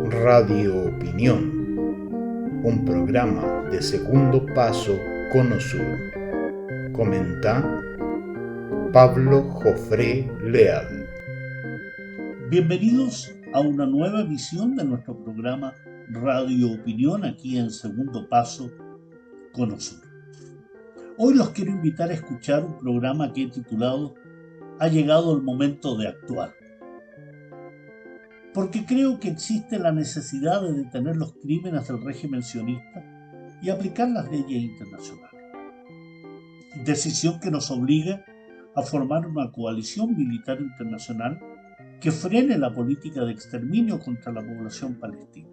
Radio Opinión, un programa de Segundo Paso Cono Sur. Comenta Pablo Jofré Leal. Bienvenidos a una nueva emisión de nuestro programa Radio Opinión aquí en Segundo Paso Cono Sur. Hoy los quiero invitar a escuchar un programa que he titulado Ha llegado el momento de actuar. Porque creo que existe la necesidad de detener los crímenes del régimen sionista y aplicar las leyes internacionales. Decisión que nos obliga a formar una coalición militar internacional que frene la política de exterminio contra la población palestina.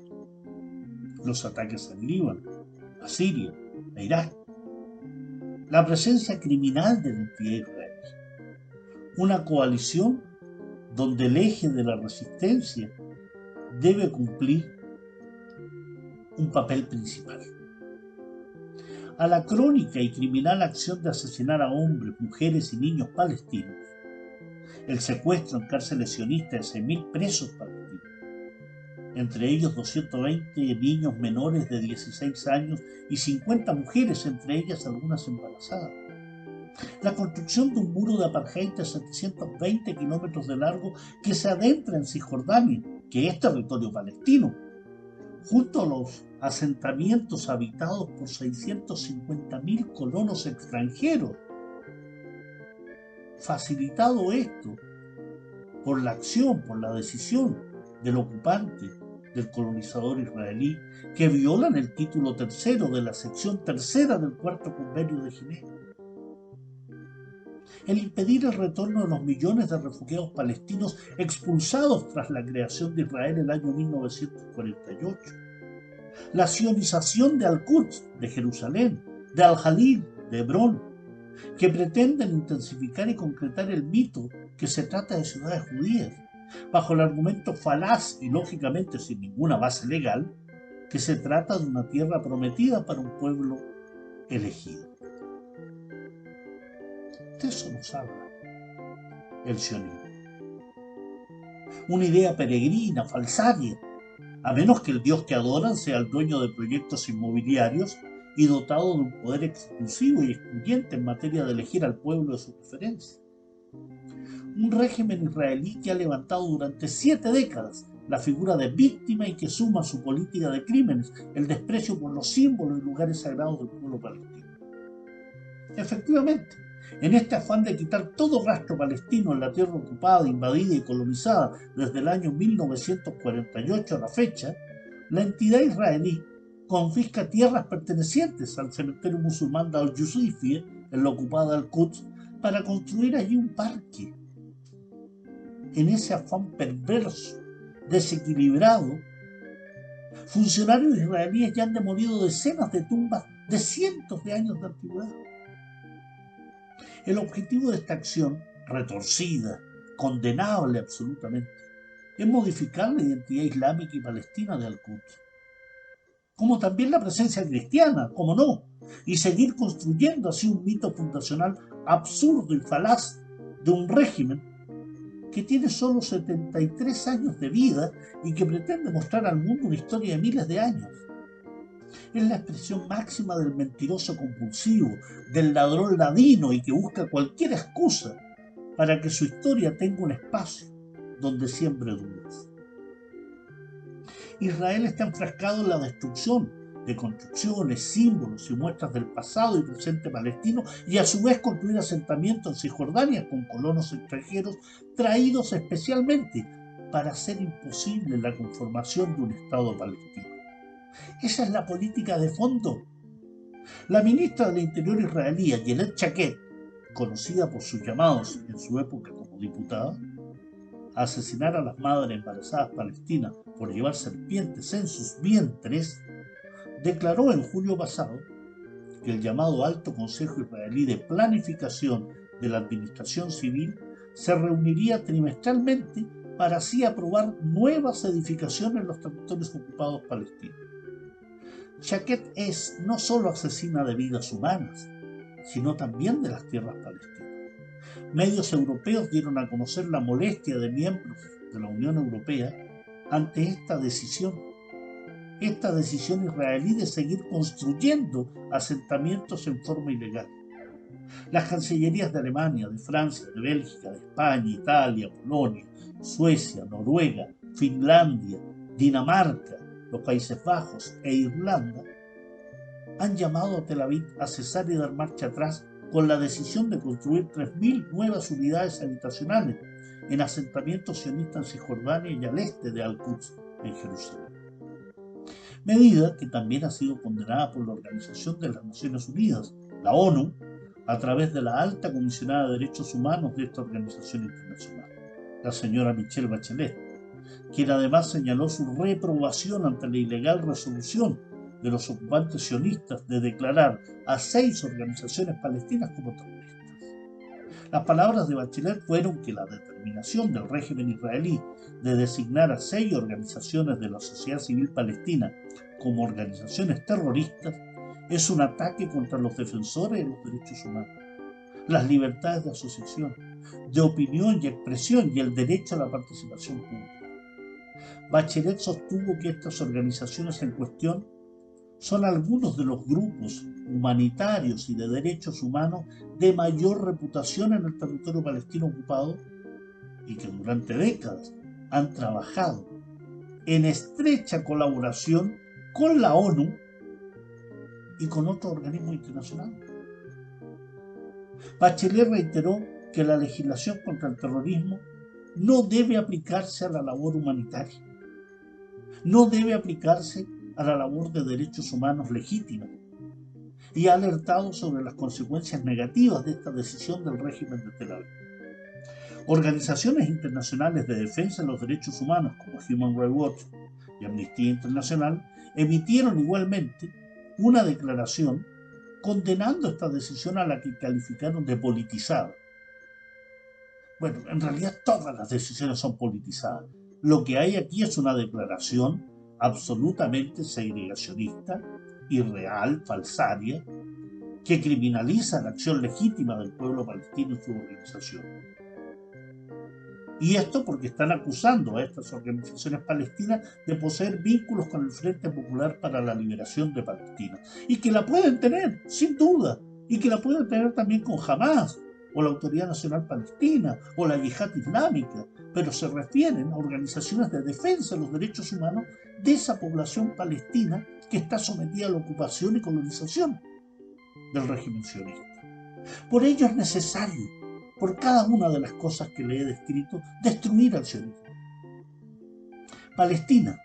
Los ataques en Líbano, a Siria, a Irak. La presencia criminal de la entidad israelí. Una coalición donde el eje de la resistencia debe cumplir un papel principal. A la crónica y criminal acción de asesinar a hombres, mujeres y niños palestinos, el secuestro en cárceles sionistas de 6.000 presos palestinos, entre ellos 220 niños menores de 16 años y 50 mujeres, entre ellas algunas embarazadas. La construcción de un muro de apartheid de 720 kilómetros de largo que se adentra en Cisjordania, que es territorio palestino, junto a los asentamientos habitados por 650.000 colonos extranjeros. Facilitado esto por la acción, por la decisión del ocupante, del colonizador israelí, que violan el título tercero de la sección tercera del Cuarto Convenio de Ginebra. El impedir el retorno de los millones de refugiados palestinos expulsados tras la creación de Israel en el año 1948. La sionización de Al-Quds, de Jerusalén, de Al-Jalil, de Hebrón, que pretenden intensificar y concretar el mito que se trata de ciudades judías, bajo el argumento falaz y lógicamente sin ninguna base legal, que se trata de una tierra prometida para un pueblo elegido. De eso nos habla el sionismo. Una idea peregrina, falsaria, a menos que el Dios que adoran sea el dueño de proyectos inmobiliarios y dotado de un poder exclusivo y excluyente en materia de elegir al pueblo de su preferencia. Un régimen israelí que ha levantado durante 7 décadas la figura de víctima y que suma a su política de crímenes el desprecio por los símbolos y lugares sagrados del pueblo palestino. Efectivamente, en este afán de quitar todo rastro palestino en la tierra ocupada, invadida y colonizada desde el año 1948 a la fecha, la entidad israelí confisca tierras pertenecientes al cementerio musulmán de Al-Yusufiyeh, en la ocupada Al-Quds, para construir allí un parque. En ese afán perverso, desequilibrado, funcionarios israelíes ya han demolido decenas de tumbas de cientos de años de antigüedad. El objetivo de esta acción, retorcida, condenable absolutamente, es modificar la identidad islámica y palestina de Al-Quds, como también la presencia cristiana, como no, y seguir construyendo así un mito fundacional absurdo y falaz de un régimen que tiene solo 73 años de vida y que pretende mostrar al mundo una historia de miles de años. Es la expresión máxima del mentiroso compulsivo, del ladrón ladino y que busca cualquier excusa para que su historia tenga un espacio donde siembre dudas. Israel está enfrascado en la destrucción de construcciones, símbolos y muestras del pasado y presente palestino y a su vez construir asentamientos en Cisjordania con colonos extranjeros traídos especialmente para hacer imposible la conformación de un Estado palestino. Esa es la política de fondo. La ministra del Interior israelí, Ayelet Shaked, conocida por sus llamados en su época como diputada, a asesinar a las madres embarazadas palestinas por llevar serpientes en sus vientres, declaró en julio pasado que el llamado Alto Consejo Israelí de Planificación de la Administración Civil se reuniría trimestralmente para así aprobar nuevas edificaciones en los territorios ocupados palestinos. Shaked no solo asesina de vidas humanas, sino también de las tierras palestinas. Medios europeos dieron a conocer la molestia de miembros de la Unión Europea ante esta decisión israelí de seguir construyendo asentamientos en forma ilegal. Las cancillerías de Alemania, de Francia, de Bélgica, de España, Italia, Polonia, Suecia, Noruega, Finlandia, Dinamarca, los Países Bajos e Irlanda han llamado a Tel Aviv a cesar y dar marcha atrás con la decisión de construir 3.000 nuevas unidades habitacionales en asentamientos sionistas en Cisjordania y al este de Al-Quds, en Jerusalén. Medida que también ha sido condenada por la Organización de las Naciones Unidas, la ONU, a través de la alta comisionada de derechos humanos de esta organización internacional, la señora Michelle Bachelet, quien además señaló su reprobación ante la ilegal resolución de los ocupantes sionistas de declarar a 6 organizaciones palestinas como terroristas. Las palabras de Bachelet fueron que la determinación del régimen israelí de designar a 6 organizaciones de la sociedad civil palestina como organizaciones terroristas es un ataque contra los defensores de los derechos humanos, las libertades de asociación, de opinión y expresión y el derecho a la participación pública. Bachelet sostuvo que estas organizaciones en cuestión son algunos de los grupos humanitarios y de derechos humanos de mayor reputación en el territorio palestino ocupado y que durante décadas han trabajado en estrecha colaboración con la ONU y con otros organismos internacionales. Bachelet reiteró que la legislación contra el terrorismo no debe aplicarse a la labor humanitaria, no debe aplicarse a la labor de derechos humanos legítima, y ha alertado sobre las consecuencias negativas de esta decisión del régimen de Tel Aviv. Organizaciones internacionales de defensa de los derechos humanos como Human Rights Watch y Amnistía Internacional emitieron igualmente una declaración condenando esta decisión a la que calificaron de politizada. Bueno, en realidad todas las decisiones son politizadas. Lo que hay aquí es una declaración absolutamente segregacionista, irreal, falsaria, que criminaliza la acción legítima del pueblo palestino y su organización. Y esto porque están acusando a estas organizaciones palestinas de poseer vínculos con el Frente Popular para la Liberación de Palestina. Y que la pueden tener, sin duda, y que la pueden tener también con Hamas, o la Autoridad Nacional Palestina, o la Yihad Islámica, pero se refieren a organizaciones de defensa de los derechos humanos de esa población palestina que está sometida a la ocupación y colonización del régimen sionista. Por ello es necesario, por cada una de las cosas que le he descrito, destruir al sionismo. Palestina,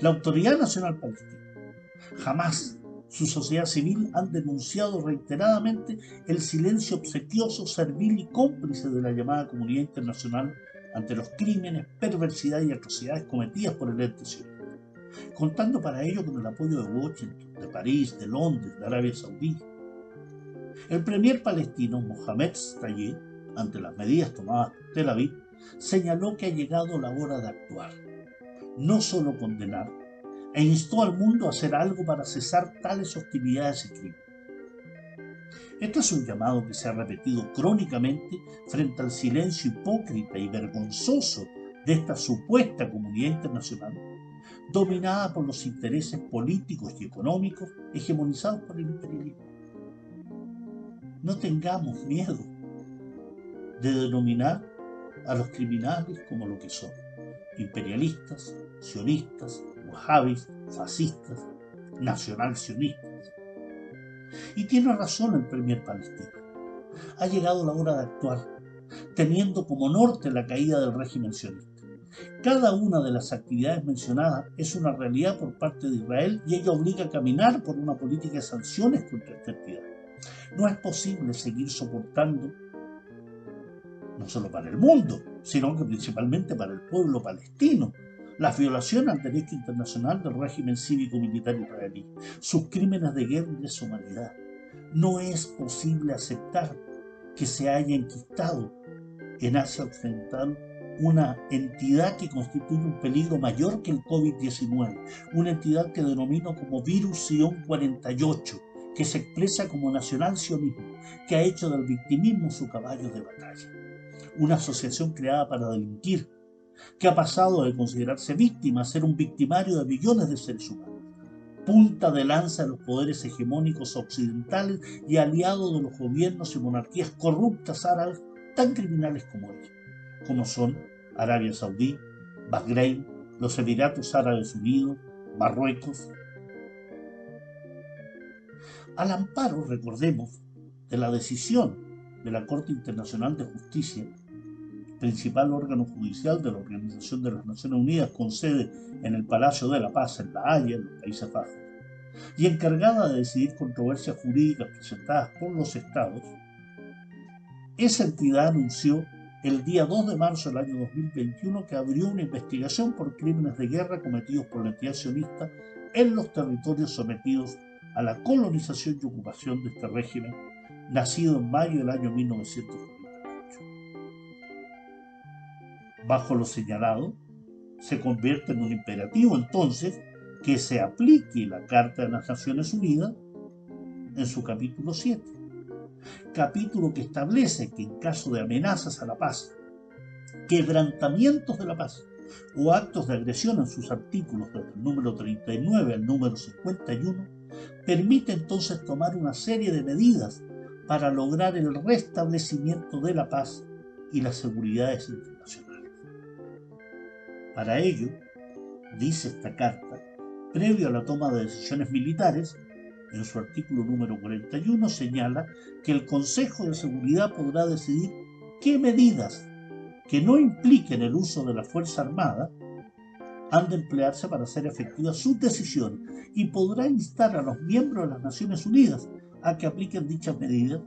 la Autoridad Nacional Palestina, Hamas, su sociedad civil han denunciado reiteradamente el silencio obsequioso, servil y cómplice de la llamada comunidad internacional ante los crímenes, perversidad y atrocidades cometidas por el ente sionista, contando para ello con el apoyo de Washington, de París, de Londres, de Arabia Saudí. El premier palestino Mohamed Shtayyeh, ante las medidas tomadas por Tel Aviv, señaló que ha llegado la hora de actuar, no solo condenar, e instó al mundo a hacer algo para cesar tales hostilidades y crímenes. Este es un llamado que se ha repetido crónicamente frente al silencio hipócrita y vergonzoso de esta supuesta comunidad internacional, dominada por los intereses políticos y económicos hegemonizados por el imperialismo. No tengamos miedo de denominar a los criminales como lo que son: imperialistas, sionistas, wahhabis, fascistas, nacional-sionistas. Y tiene razón el premier palestino. Ha llegado la hora de actuar, teniendo como norte la caída del régimen sionista. Cada una de las actividades mencionadas es una realidad por parte de Israel y ello obliga a caminar por una política de sanciones contra esta entidad. No es posible seguir soportando, no solo para el mundo, sino que principalmente para el pueblo palestino, la violación al derecho internacional del régimen cívico-militar israelí, sus crímenes de guerra y lesa humanidad. No es posible aceptar que se haya enquistado en Asia Occidental una entidad que constituye un peligro mayor que el COVID-19, una entidad que denomino como virus Sion 48, que se expresa como nacional-sionismo, que ha hecho del victimismo su caballo de batalla. Una asociación creada para delinquir, que ha pasado de considerarse víctima a ser un victimario de millones de seres humanos, punta de lanza de los poderes hegemónicos occidentales y aliado de los gobiernos y monarquías corruptas árabes tan criminales como ellos, como son Arabia Saudí, Bahrein, los Emiratos Árabes Unidos, Marruecos. Al amparo, recordemos, de la decisión de la Corte Internacional de Justicia, principal órgano judicial de la Organización de las Naciones Unidas con sede en el Palacio de la Paz en La Haya, en los Países Bajos, y encargada de decidir controversias jurídicas presentadas por los estados, esa entidad anunció el día 2 de marzo del año 2021 que abrió una investigación por crímenes de guerra cometidos por la entidad sionista en los territorios sometidos a la colonización y ocupación de este régimen, nacido en mayo del año 1948. Bajo lo señalado, se convierte en un imperativo entonces que se aplique la Carta de las Naciones Unidas en su capítulo 7, capítulo que establece que en caso de amenazas a la paz, quebrantamientos de la paz o actos de agresión en sus artículos desde el número 39 al número 51, permite entonces tomar una serie de medidas para lograr el restablecimiento de la paz y las seguridades internacionales. Para ello, dice esta carta, previo a la toma de decisiones militares, en su artículo número 41 señala que el Consejo de Seguridad podrá decidir qué medidas que no impliquen el uso de la Fuerza Armada han de emplearse para hacer efectivas sus decisiones y podrá instar a los miembros de las Naciones Unidas a que apliquen dichas medidas,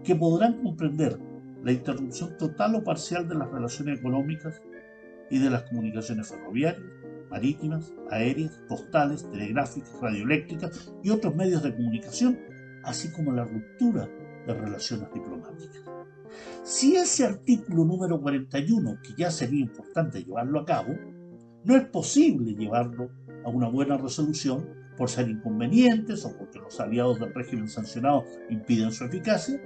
que podrán comprender la interrupción total o parcial de las relaciones económicas y de las comunicaciones ferroviarias, marítimas, aéreas, postales, telegráficas, radioeléctricas y otros medios de comunicación, así como la ruptura de relaciones diplomáticas. Si ese artículo número 41, que ya sería importante llevarlo a cabo, no es posible llevarlo a una buena resolución por ser inconvenientes o porque los aliados del régimen sancionado impiden su eficacia,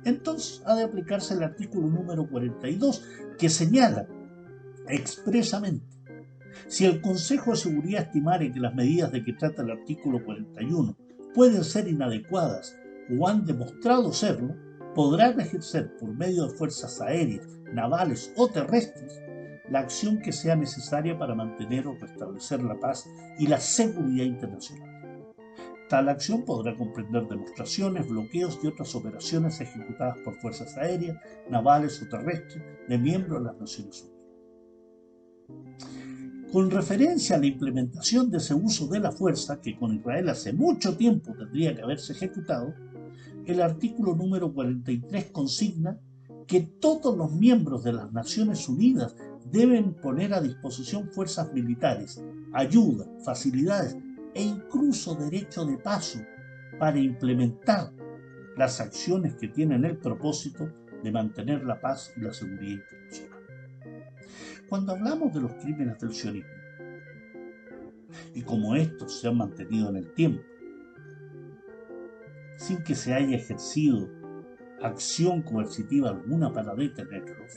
entonces ha de aplicarse el artículo número 42, que señala expresamente: si el Consejo de Seguridad estimare que las medidas de que trata el artículo 41 pueden ser inadecuadas o han demostrado serlo, podrán ejercer por medio de fuerzas aéreas, navales o terrestres la acción que sea necesaria para mantener o restablecer la paz y la seguridad internacional. Tal acción podrá comprender demostraciones, bloqueos y otras operaciones ejecutadas por fuerzas aéreas, navales o terrestres de miembros de las Naciones Unidas. Con referencia a la implementación de ese uso de la fuerza, que con Israel hace mucho tiempo tendría que haberse ejecutado, el artículo número 43 consigna que todos los miembros de las Naciones Unidas deben poner a disposición fuerzas militares, ayuda, facilidades e incluso derecho de paso para implementar las acciones que tienen el propósito de mantener la paz y la seguridad internacional. Cuando hablamos de los crímenes del sionismo, y como estos se han mantenido en el tiempo, sin que se haya ejercido acción coercitiva alguna para detenerlos,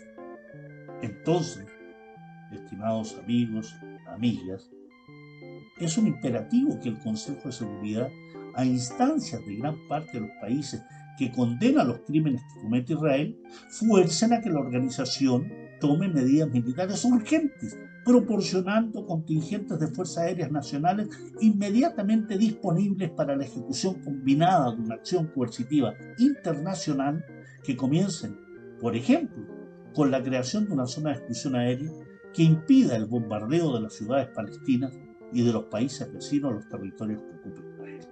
entonces, estimados amigos, amigas, es un imperativo que el Consejo de Seguridad, a instancias de gran parte de los países que condenan los crímenes que comete Israel, fuercen a que la organización tome medidas militares urgentes, proporcionando contingentes de fuerzas aéreas nacionales inmediatamente disponibles para la ejecución combinada de una acción coercitiva internacional que comiencen, por ejemplo, con la creación de una zona de exclusión aérea que impida el bombardeo de las ciudades palestinas y de los países vecinos a los territorios que ocupa Israel.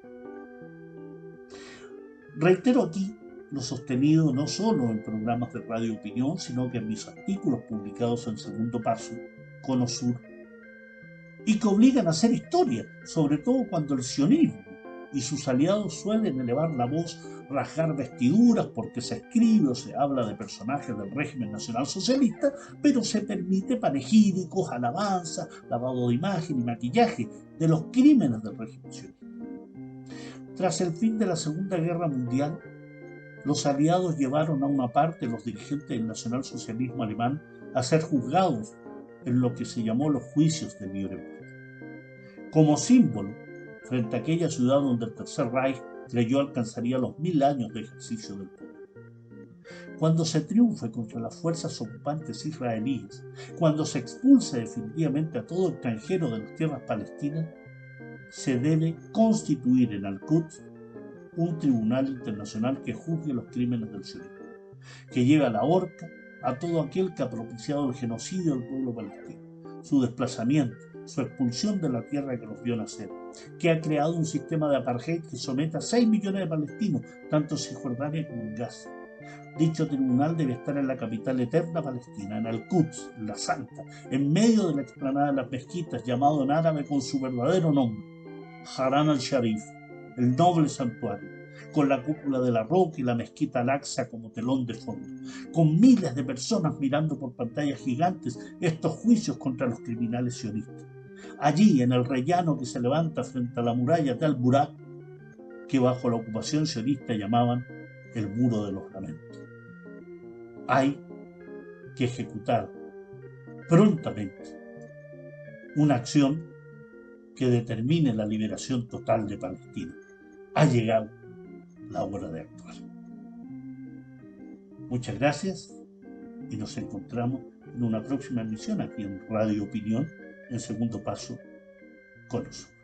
Reitero aquí lo sostenido no solo en programas de Radio Opinión, sino que en mis artículos publicados en Segundo Paso, Cono Sur, y que obligan a hacer historia, sobre todo cuando el sionismo y sus aliados suelen elevar la voz, rasgar vestiduras porque se escribe o se habla de personajes del régimen nacional socialista, pero se permite panegíricos, alabanzas, lavado de imagen y maquillaje de los crímenes del régimen sionista. Tras el fin de la Segunda Guerra Mundial, los aliados llevaron a una parte de los dirigentes del nacionalsocialismo alemán a ser juzgados en lo que se llamó los juicios de Nuremberg. Como símbolo, frente a aquella ciudad donde el Tercer Reich creyó alcanzaría los 1000 años de ejercicio del poder. Cuando se triunfe contra las fuerzas ocupantes israelíes, cuando se expulse definitivamente a todo extranjero de las tierras palestinas, se debe constituir en Al-Quds un tribunal internacional que juzgue los crímenes del sionismo, que lleve a la horca a todo aquel que ha propiciado el genocidio del pueblo palestino, su desplazamiento, su expulsión de la tierra que los vio nacer, que ha creado un sistema de apartheid que somete a 6 millones de palestinos, tanto en Cisjordania como en Gaza. Dicho tribunal debe estar en la capital eterna palestina, en Al-Quds, en la Santa, en medio de la explanada de las mezquitas, llamado en árabe con su verdadero nombre, Haram al-Sharif, el noble santuario, con la cúpula de la roca y la mezquita Al-Aqsa como telón de fondo, con miles de personas mirando por pantallas gigantes estos juicios contra los criminales sionistas. Allí, en el rellano que se levanta frente a la muralla de Al-Burak, que bajo la ocupación sionista llamaban el Muro de los Lamentos. Hay que ejecutar prontamente una acción que determine la liberación total de Palestina. Ha llegado la hora de actuar. Muchas gracias y nos encontramos en una próxima emisión aquí en Radio Opinión, en Segundo Paso con Osur.